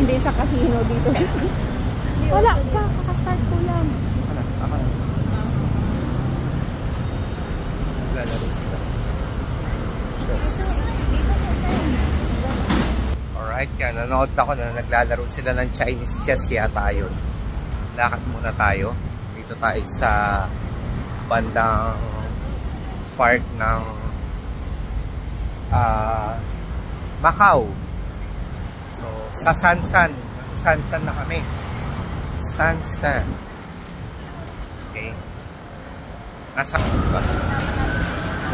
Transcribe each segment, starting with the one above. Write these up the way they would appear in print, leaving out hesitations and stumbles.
hindi sa casino dito. Wala pa, kakastart ko lang. Ano? Ako na. Lalaro sila. Yes. Alright, kaya nanood ako na naglalaro sila ng Chinese chess yata yun. Lakad muna tayo. Dito tayo sa bandang part ng Macau. So, sa Sansan. Nasa Sansan na kami. Sansan. Okay. Nasa ba?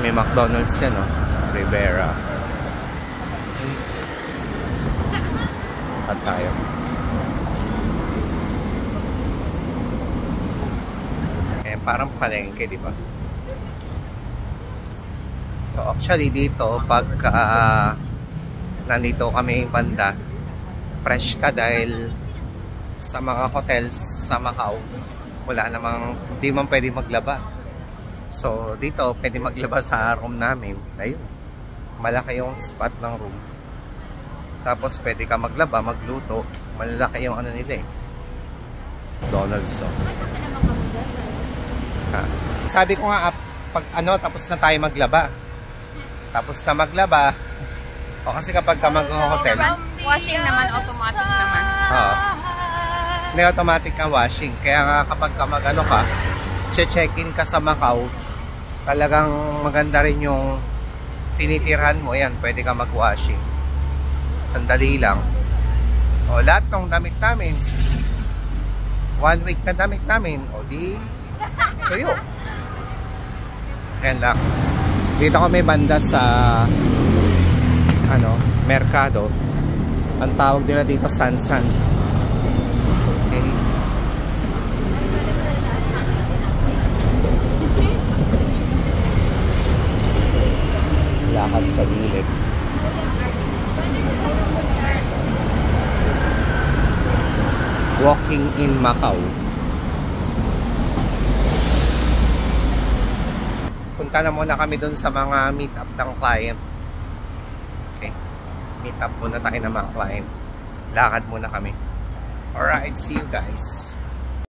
May McDonald's yan, no? Rivera. At tayo. Eh, parang palengke, di ba? So, actually dito, pagka nandito kami banda, fresh ka dahil sa mga hotels sa Macau, wala namang, hindi man pwede maglaba. So, dito, pwede maglaba sa room namin. Ayun. Malaki yung spot ng room. Tapos, pwede ka maglaba, magluto. Malalaki yung ano nila eh. McDonald's. So. Ha. Sabi ko nga, pag ano, tapos na tayo maglaba. Tapos na maglaba. O kasi kapag ka mag-hotel. Washing naman, automatic naman. Oo. May automatic ka washing. Kaya nga kapag ka mag-ano ka, check-in ka sa Macau, talagang maganda rin yung tinitirhan mo. Yan, pwede ka mag-washing. Sandali lang. O, lahat ng damit namin, 1 week na damit namin, o di tuyo. Yan lang. Dito kami banda sa ano, Mercado. Ang tawag nila dito Sansan. Okay. Lakad sa gilid. Walking in Macau. Punta na muna kami dun sa mga meet up ng client. Okay. Meet up muna tayo ng mga client. Lakad muna kami. Alright, see you guys.